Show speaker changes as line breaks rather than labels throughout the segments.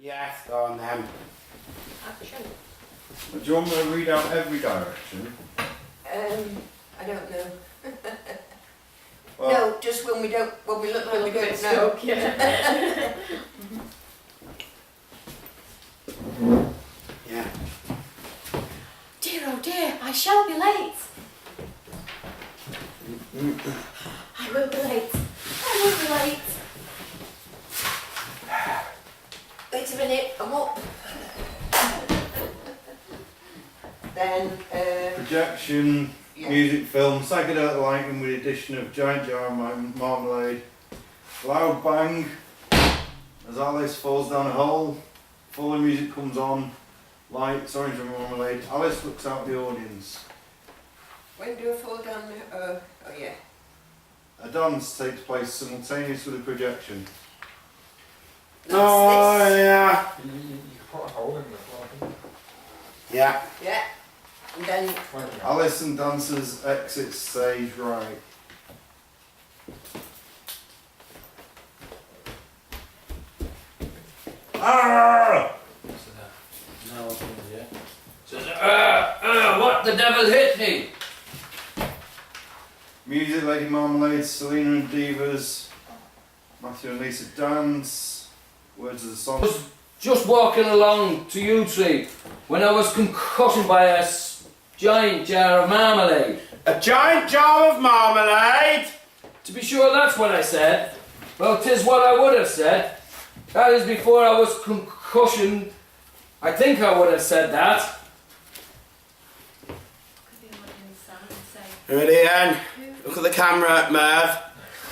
Yes, go on then.
Action.
Do you want me to read out every direction?
I don't know.
Well,
No, just when we look when we don't know.
Stuck, yeah.
Yeah.
Dear oh dear, I shall be late. I will be late. I will be late.
Wait a minute, I'm up. Then,
projection,
yeah.
music film, psychedelic lighting with the addition of giant jar of marmalade, loud bang as Alice falls down a hole, full music comes on, lights, orange and marmalade. Alice looks out the audience.
When do I fall down? Oh yeah.
A dance takes place simultaneous with the projection.
Oh,
That's
yeah.
You put a hole in the floor.
Yeah.
this. Yeah. And then,
Alice and dancers exit stage right.
Arrgh!
No, yeah. Says, what the devil hit me?
Music, Lady Marmalade, Selena and Divas, Matthew and Lisa dance, words of the song.
Just walking along to U Tree when I was concussioned by a giant jar of marmalade.
A giant jar of marmalade.
To be sure, that's what I said. Well, 'tis what I would have said. That is before I was concussioned. I think I would have said that.
Could the audience stand and say,
Ready, then? Look at the camera, Merv.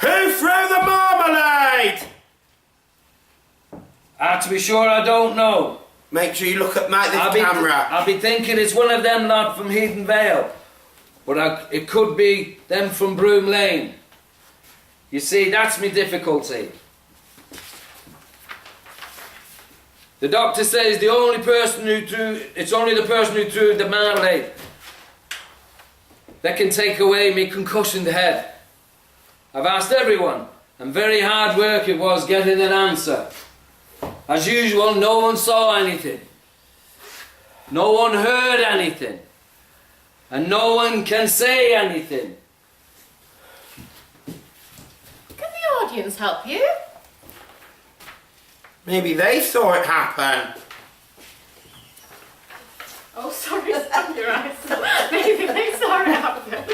Who threw the marmalade?
To be sure, I don't know.
Make sure you look at the
I'll be
camera.
thinking it's one of them lot from Heaton Vale. But it could be them from Broom Lane. You see, that's my difficulty. The doctor says it's only the person who threw the marmalade that can take away me concussioned head. I've asked everyone, and very hard work it was getting an answer. As usual, no one saw anything. No one heard anything. And no one can say anything.
can the audience help you?
Maybe they saw it happen.
Oh, sorry, stop your eyes. Maybe they saw it happen.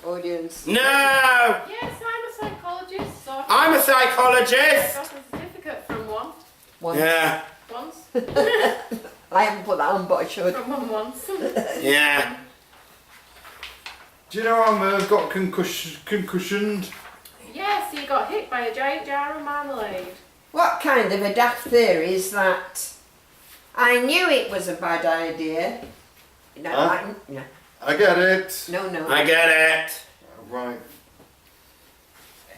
audience.
No!
Yes, I'm a psychologist. So
I'm a
I
psychologist.
got a certificate from one.
Once.
Yeah,
Once.
I haven't put that on, but I should.
From one once.
yeah.
Do you know how Merv got concussioned?
Yes, he got hit by a giant jar of marmalade.
What kind of a daft theory is that? I knew it was a bad idea. No,
Huh?
no,
I get it.
no.
I get it.
Right.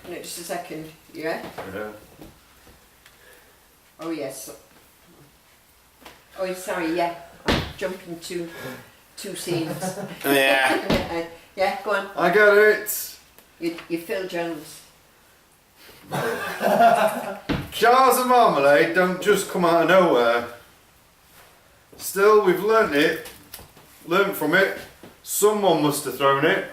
No, just a second. Yeah.
Yeah.
Oh yes. Oh, sorry. Yeah. I'm jumping two scenes.
Yeah.
Yeah. Go on.
I get it.
You Phil Jones.
Jars of marmalade don't just come out of nowhere. Still, we've learnt from it. Someone must have thrown it.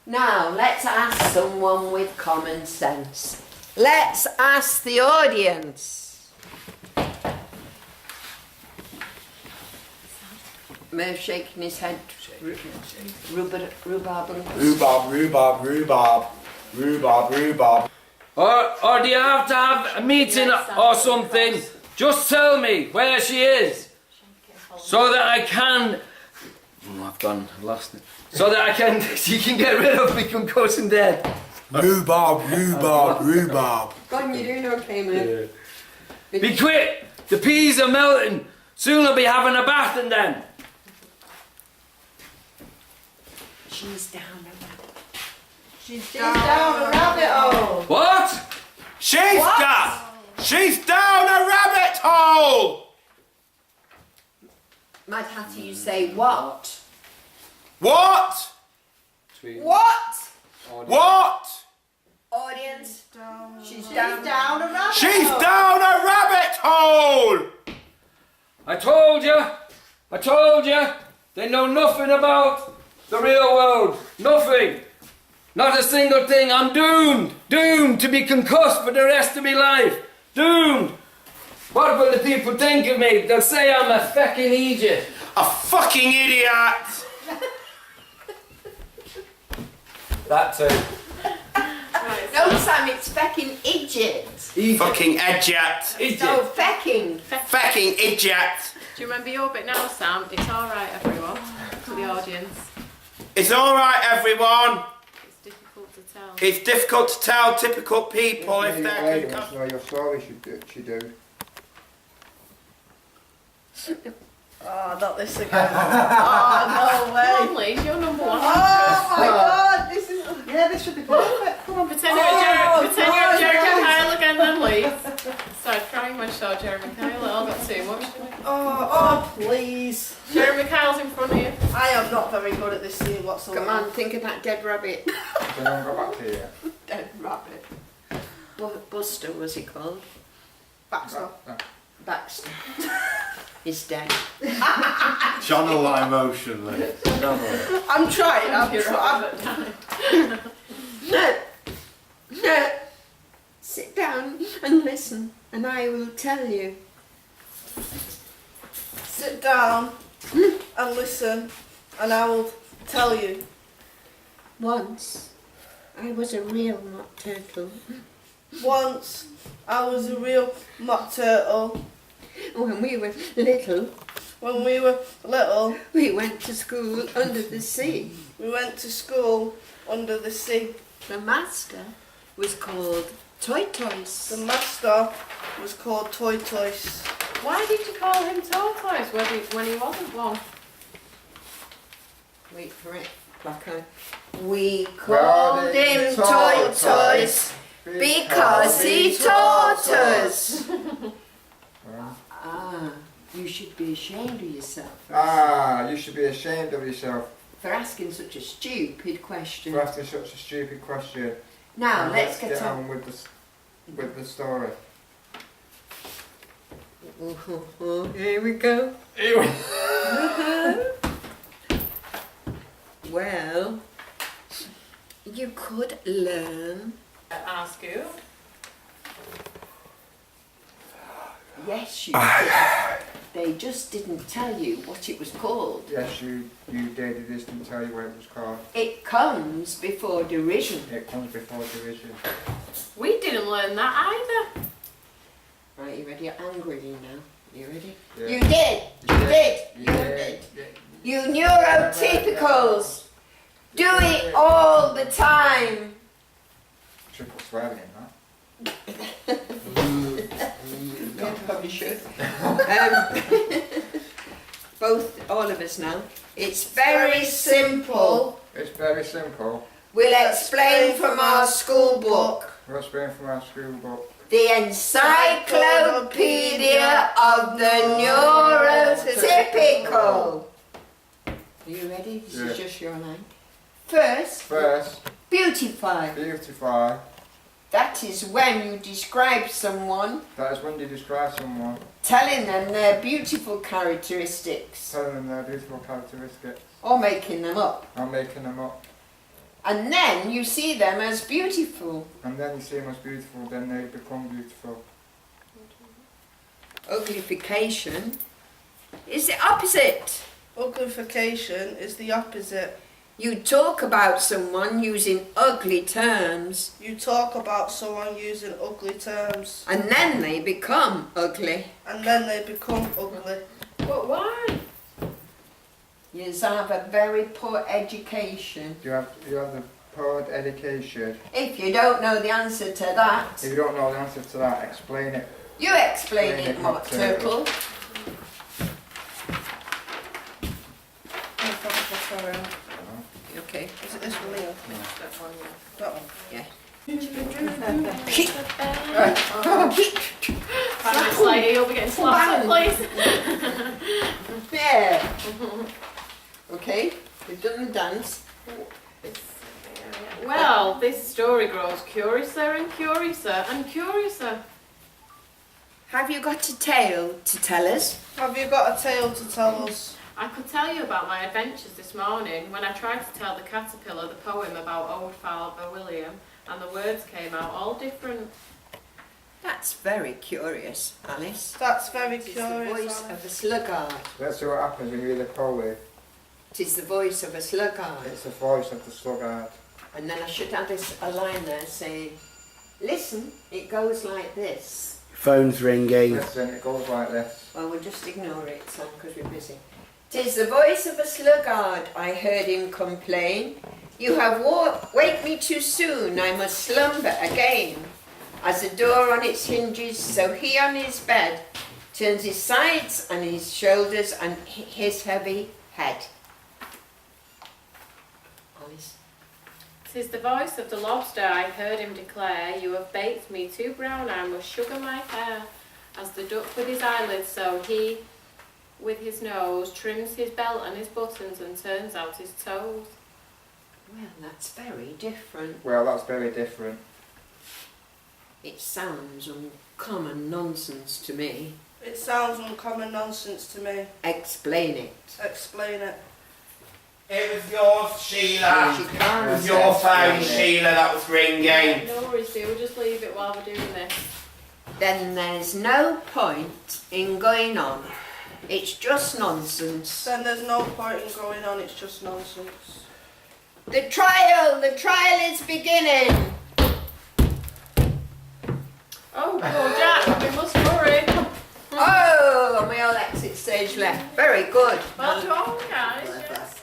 Now let's ask someone with common sense. Let's ask the audience. Merv shaking his head. Rhubarb and
Rhubarb.
Or do you have to have a meeting or something? Just tell me where she is. So that I can... Oh, I've lost it. So that she can get rid of me concussion dead.
Rhubarb.
Go on, you're doing okay, man.
Be quick! The peas are melting. Soon I'll be having a bath and then.
She's down a rabbit. She's
down a rabbit hole.
What?
She's down a rabbit hole.
Mad Hatter, you say what?
What?
What?
What?
Audience,
Down.
she's down a rabbit
She's
hole.
down a rabbit hole!
I told you, they know nothing about the real world. Nothing. Not a single thing. I'm doomed to be concussed for the rest of my life. Doomed. What will the people think of me? They'll say I'm a fucking idiot.
A fucking idiot!
That too.
Right,
No, Sam, it's fecking idiot.
Fucking idiot!
No, fecking.
Fucking idiot!
do you remember your bit now, Sam? It's alright, everyone. To the audience.
It's alright, everyone.
It's difficult to tell.
It's difficult to tell typical people if
Your
they're
lady wants
concussed.
to know your story, she do.
Oh, not this again. Oh, no way.
Come on, Liz, you're number one.
Oh my god, this is. Yeah, this should be perfect. Come on,
Pretend you're
God,
Jeremy
yes.
Kyle again then, Liz. Started crying when I saw Jeremy Kyle. It all got too much.
Oh, please.
Jeremy Kyle's in front of you.
I am not very good at this scene whatsoever.
Come on, think of that dead rabbit.
So don't go back to you.
Dead rabbit. Buster was he called?
Baxter.
Baxter. He's dead.
Channel that emotion, Liz.
I'm trying.
You're
I'm
No. Sit down and listen, and I will tell you.
Sit down and listen, and I will tell you.
Once, I was a real mock turtle.
Once, I was a real mock turtle.
When we were little,
When we were little,
we went to school under the sea.
we went to school under the sea.
The master was called
The
Tortoise.
master was called Tortoise.
Why did you call him Tortoise when he wasn't one?
Wait for it, Blacker. We
Well,
called
the
him
tortoise
Tortoise because he taught us. Ah, you should be ashamed of yourself
Ah, you should be ashamed of yourself
for asking such a stupid question.
for asking such a stupid question.
Now,
And
let's get on.
on with the story.
Here we go. Well, you could learn.
At our school.
Yes, you did. They just didn't tell you what it was called.
Yes, you did. It just didn't tell you what it was called.
It comes before derision.
It comes before division.
We didn't learn that either.
Right, you ready? You're angry now. You ready?
Yeah.
You did! You did! You did! You neurotypicals! Do it all the time!
Should put swearing in that.
Yeah, probably should. All of us now. It's very simple.
It's very simple.
We'll explain from our school book.
We'll explain from our school book.
The Encyclopedia of the Neurotypical. Are you ready? This
Yeah.
is just your line. First,
First,
beautify.
beautify.
That is when you describe someone,
That is when you describe someone,
telling them their beautiful characteristics,
telling them their beautiful characteristics,
or making them up.
or making them up.
And then you see them as beautiful.
And then you see them as beautiful, then they become beautiful.
Uglification is the opposite.
Uglification is the opposite.
You talk about someone using ugly terms,
You talk about someone using ugly terms,
and then they become ugly.
and then they become ugly.
But why?
You have a very poor education.
You have the poor education.
If you don't know the answer to that,
If you don't know the answer to that, explain it.
you explain it, Mock Turtle. Okay.
Is it this one here?
That one, yeah.
That one?
And it's like, you'll be getting slapped, please.
There. Okay, we've done the dance.
It's, yeah. Well, this story grows curiouser and curiouser and curiouser.
Have you got a tale to tell us?
Have you got a tale to tell us?
I could tell you about my adventures this morning when I tried to tell the caterpillar the poem about old Father William, and the words came out all different.
That's very curious, Alice.
That's very
It is the
curious.
voice
Alice.
of a sluggard.
Let's see what happens when you read the poem.
It is the voice of a sluggard.
It's the voice of the sluggard.
And then I should add a line there saying, listen, it goes like this.
Phone's ringing.
Listen, it goes like this.
Well, we'll just ignore it, Sam, because we're busy. 'Tis the voice of a sluggard, I heard him complain. You have waked me too soon, I must slumber again. As the door on its hinges, so he on his bed turns his sides and his shoulders and his heavy head. Alice.
'Tis the voice of the lobster, I heard him declare, you have baked me too brown, I must sugar my hair. As the duck with his eyelids, so he with his nose trims his belt and his buttons and turns out his toes.
Well, that's very different.
Well, that's very different.
It sounds uncommon nonsense to me.
It sounds uncommon nonsense to me.
Explain it.
Explain it.
It was yours, Sheila.
She
It
can't.
was your phone,
Yeah.
Sheila, that was ringing.
No worries, dear, we'll just leave it while we're doing this.
Then there's no point in going on. It's just nonsense.
Then there's no point in going on, it's just nonsense.
The trial is beginning.
Oh, poor Jack, we must hurry.
Oh, and we all exit stage left. Very good.
Well done, guys. Yes.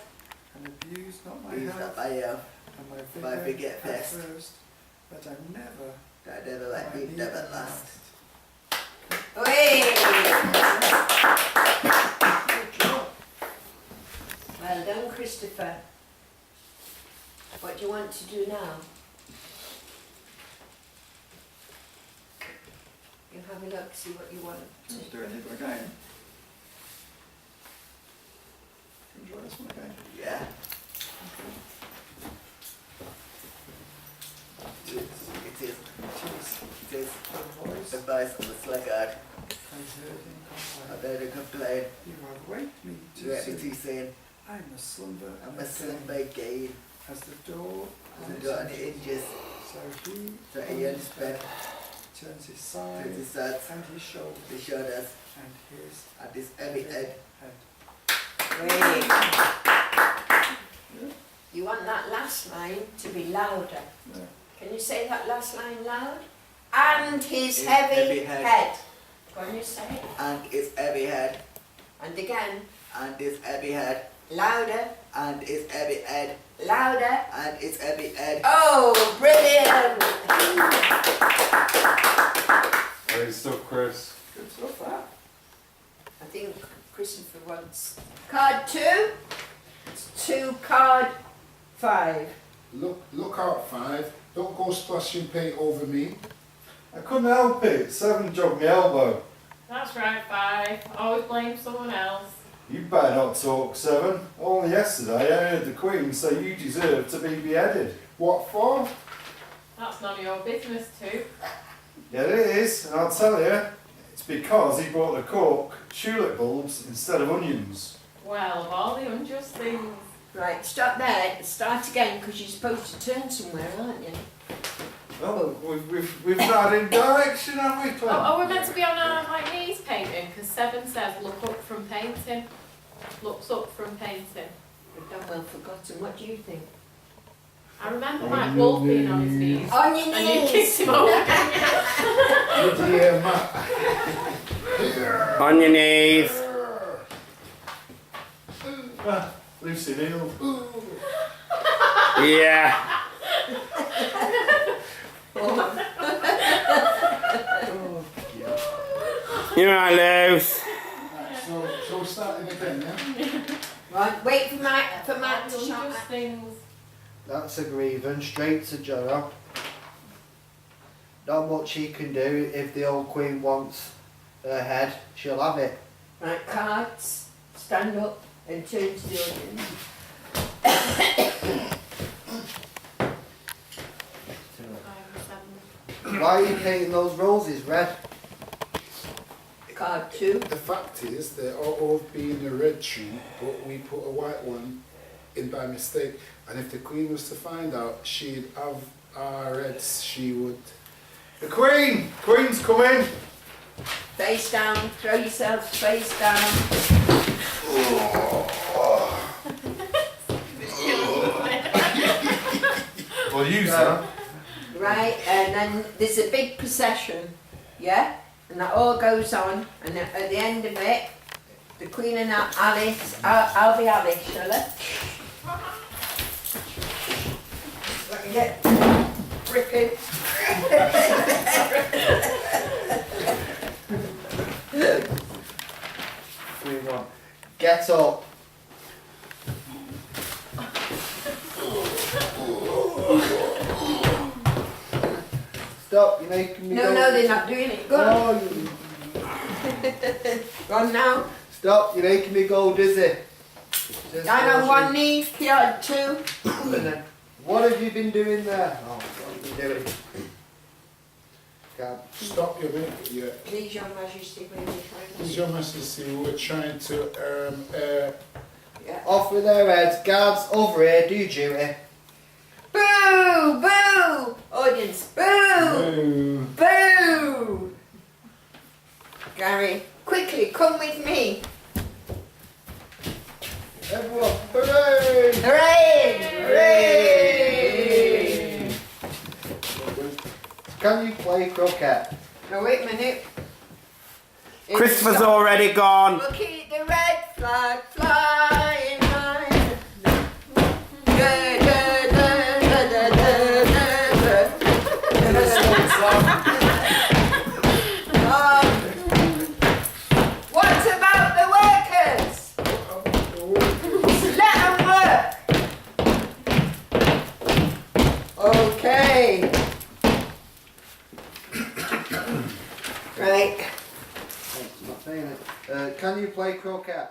And abuse not my
Use
health
not my
and my
my
vigour
vigour
at
best.
first, but I never
I never let me never last.
Hey. Well done, Christopher. What do you want to do now? You have a look, see what you want.
Let's do it again. Enjoy this one again.
Yeah. It is.
It is
It is.
the voice
The voice of the sluggard.
I heard him
I
complain.
heard him complain.
You have waked me too
Let me
soon.
too soon.
I must slumber
I must
again.
slumber again.
As the door
As the door on the hinges.
So he
So he on his bed.
turns his
To
sides
the sides.
and his shoulders
The shoulders.
and his
And his heavy head.
Wait. You want that last line to be louder.
Yeah.
Can you say that last line loud? And his
His
heavy,
heavy head.
head. Go on, you say it.
And his heavy head.
And again,
And his heavy head.
louder,
And his heavy head.
louder.
And his heavy head.
Oh, brilliant!
Great stuff, Chris.
Good stuff, that.
I think Christopher wants card 2 to card 5.
Look out, 5. Don't go splashing paint over me.
I couldn't help it. 7 jogged my elbow.
That's right, 5. Always blame someone else.
You better not talk, 7. Only yesterday I heard the Queen say you deserve to be beheaded.
What for?
That's none of your business, too.
Yeah, it is, and I'll tell you, it's because he bought the cork tulip bulbs instead of onions.
Well, of all the unjust things.
Right, stop there. Start again because you're supposed to turn somewhere, aren't you?
Oh, we've not in direction, have we, Clem?
Oh, we're meant to be on our like knees painting because 7 says look up from painting. Looks up from painting.
We've done well forgotten. What do you think?
I remember Mike Wolf being on his knees.
On your
And you
knees!
kicked him over.
Did you hear Matt?
On your knees.
Ah, Lucy Neal.
Yeah. You're right, Luce.
Right, so starting again, yeah?
Right, wait for Matt to
Unjust
shout.
things.
That's a grievance, straight to Joe. Not much he can do. If the old queen wants her head, she'll have it.
Right, cards. Stand up and turn to the audience.
Why are you painting those roses red?
Card 2.
The fact is, they're all being a red tree, but we put a white one in by mistake. And if the Queen was to find out, she'd have our reds, she would.
The Queen! Queen's coming!
Face down, throw yourself face down.
Well, you, sir.
Right, and then there's a big procession, yeah? And that all goes on, and at the end of it, the Queen and Alice, I'll be Alice, shall I? Let me get frickin'.
Queen 1. Get up. Stop, you're making me
No,
go.
no, they're not doing it. Go on.
Oh, you-
Go on now.
Stop, you're making me go dizzy.
Down on one knee, card 2.
And then, what have you been doing there? Oh, what have you been doing? Can't.
Stop your minute, yeah.
Please, Your Majesty, when you try
Please, Your Majesty, we're trying to
Yeah.
Off with their heads. Guards, over here, do duty.
Boo! Boo! Audience, boo! Boo! Gary, quickly, come with me.
Everyone, hooray!
Hooray! Hooray!
Can you play croquet?
Now wait a minute.
Christopher's already gone.
We'll keep the red flag flying high. Da, da, da, da, da, da, da, da. What about the workers? Let them work. Okay. Right.
Not saying it. Can you play croquet?